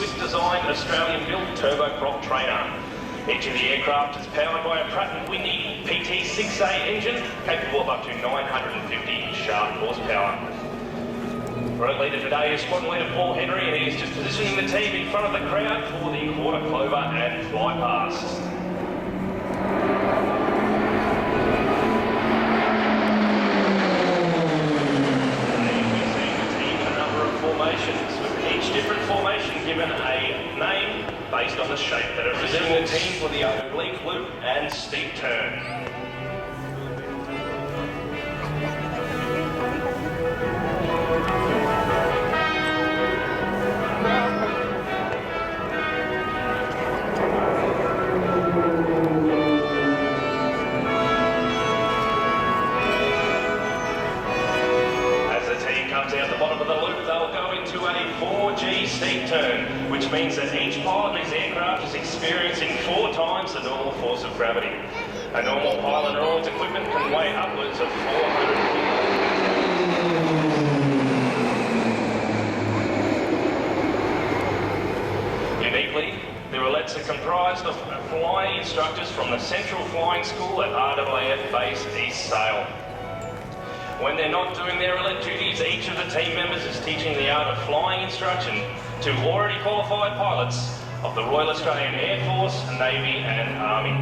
Swiss-designed, Australian-built turboprop trainer. Each of the aircraft is powered by a Pratt & Whitney PT6A engine capable of up to 950 shaft horsepower. Road leader today is squad leader Paul Henry, and he is just positioning the team in front of the crowd for the quarter clover and fly past. With each different formation given a name based on the shape that it resembles. The team for the oblique loop and steep turn. Comes out the bottom of the loop, they'll go into a 4G steep turn, which means that each pilot in his aircraft is experiencing 4 times the normal force of gravity. A normal pilot or all its equipment can weigh upwards of 400 kilos. Uniquely, the Roulettes are comprised of flying instructors from the Central Flying School at RAAF Base East Sale. When they're not doing their roulette duties, each of the team members is teaching the art of flying instruction to already qualified pilots of the Royal Australian Air Force, Navy and Army.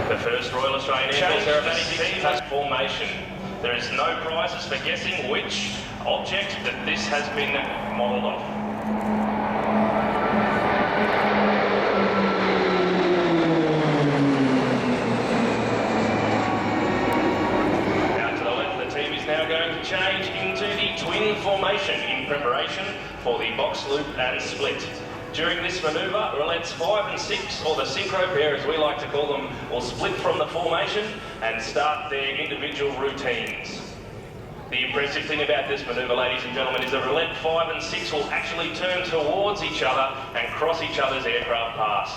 The first Royal Australian Air Force aerobatic team has formation. There is no prizes for guessing which object that this has been modelled off. Out to the left, the team is now going to change into the twin formation in preparation for the box loop and split. During this manoeuvre, Roulettes 5 and 6, or the synchro pair as we like to call them, will split from the formation and start their individual routines. The impressive thing about this manoeuvre, ladies and gentlemen, is that Roulette 5 and 6 will actually turn towards each other and cross each other's aircraft paths.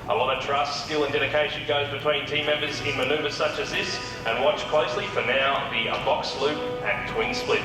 A lot of trust, skill and dedication goes between team members in manoeuvres such as this, and watch closely for now the box loop and twin split.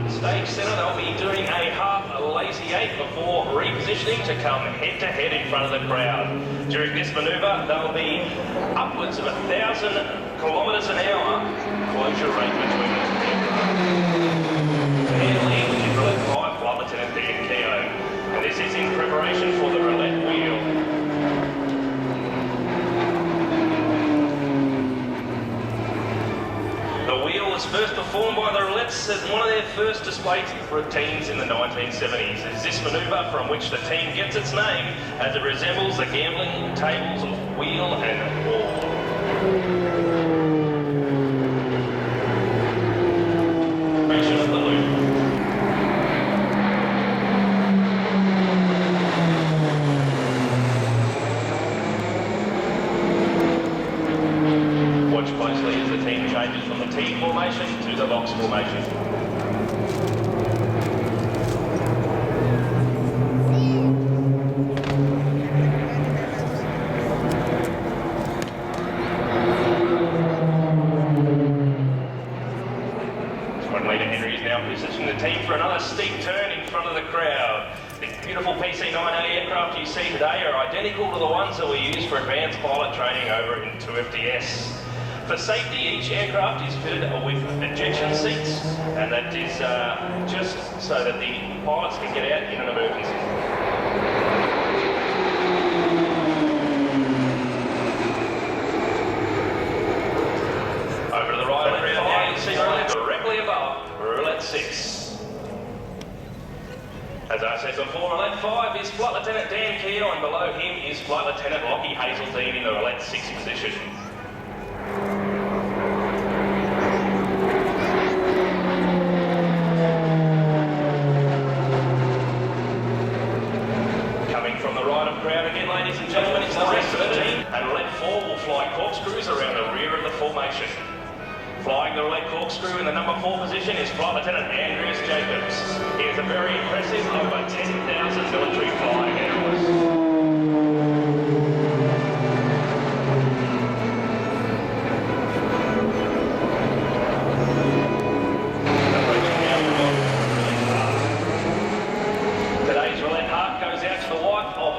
Stage centre, they'll be doing a half lazy 8 before repositioning to come head to head in front of the crowd. During this manoeuvre, they'll be upwards of 1,000 kilometres an hour closure rate between the two aircraft. Air lead, which is Roulette 5, Flight Lieutenant Dan Keogh. And this is in preparation for the roulette wheel. The wheel was first performed by the Roulettes as one of their first display routines in the 1970s. It's this manoeuvre from which the team gets its name, as it resembles the gambling tables of wheel and ball. Of the loop. Watch closely as the team changes from the T formation to the box formation. Squad leader Henry is now positioning the team for another steep turn in front of the crowd. The beautiful PC-9A aircraft you see today are identical to the ones that we use for advanced pilot training over in 2FDS. For safety, each aircraft is fitted with ejection seats, and that is just so that the pilots can get out in an emergency. Over to the right of the crowd, you see Roulette directly above Roulette 6. As I said before, Roulette 5 is Flight Lieutenant Dan Keogh, and below him is Flight Lieutenant Lockie Hazeltine in the Roulette 6 position. line of crowd again, ladies and gentlemen. It's the rest of the team, and roulette 4 will fly corkscrews around the rear of the formation. Flying the roulette corkscrew in the number 4 position is Flight Lieutenant Andreas Jacobs. He has a very impressive over 10,000 military flying hours.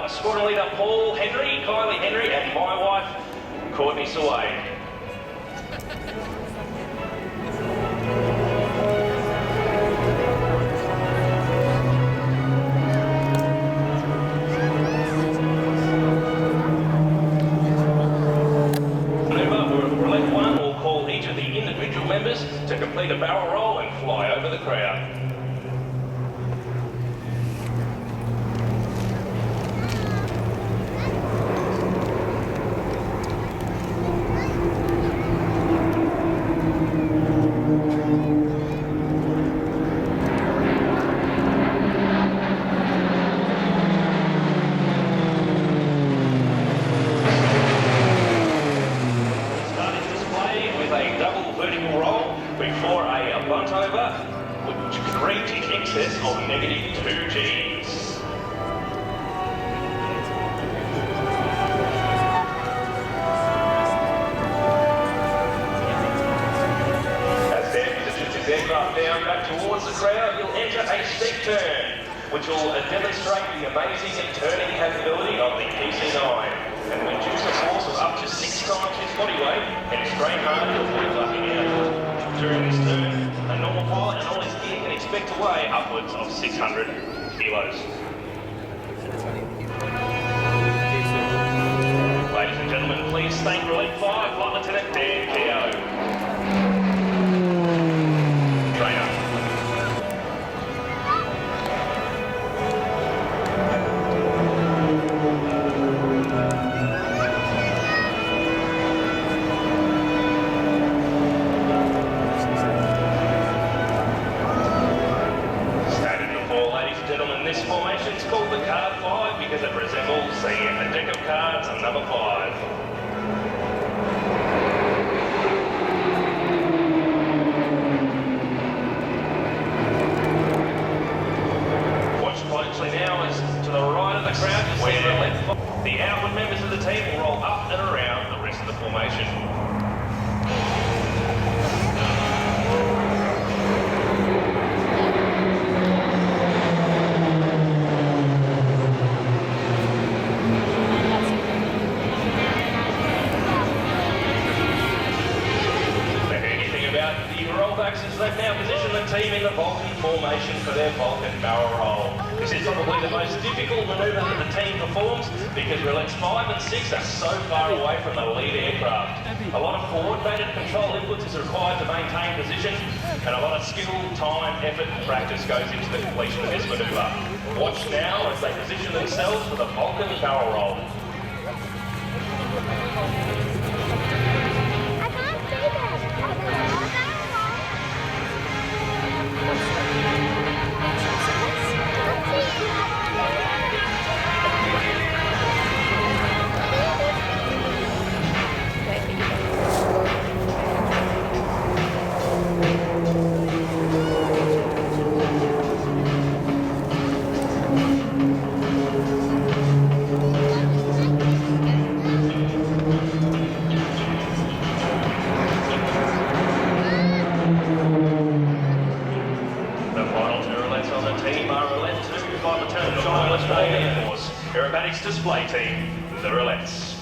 Squadron Leader Paul Henry, Kylie Henry, and my wife, Courtney Sawade. Roulette 1 will call each of the individual members to complete a barrel roll and fly over the crowd. Before a bunt over, which could reach in excess of -2 Gs. As Dan positions his aircraft down back towards the crowd, he'll enter a steep turn, which will demonstrate the amazing turning capability of the PC-9. And will induce a force of up to 6 times his body weight and strain hard to avoid lugging out. During this turn, a normal pilot and all his gear can expect to weigh upwards of 600 kilos. Ladies and gentlemen, please thank Roulette 5 Flight Lieutenant Dan Keogh. Trainer. This formation is called the card 5 because it resembles a deck of cards on number 5. Watch closely now as to the right of the crowd you see the left. The outward members of the team will roll up and around the rest of the formation. They've now positioned the team in the Vulcan formation for their Vulcan barrel roll. This is probably the most difficult manoeuvre that the team performs because roulets 5 and 6 are so far away from the lead aircraft. A lot of coordinated control inputs is required to maintain position, and a lot of skill, time, effort and practice goes into the completion of this manoeuvre. Watch now as they position themselves for the Vulcan barrel roll. Aerobatics display team, the Roulettes.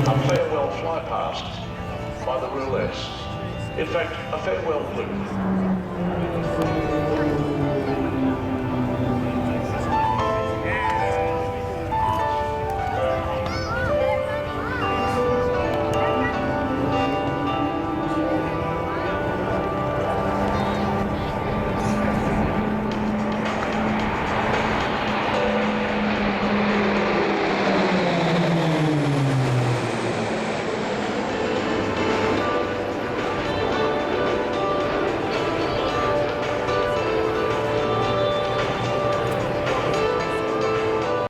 A farewell fly past by the Roulettes. In fact, a farewell loop.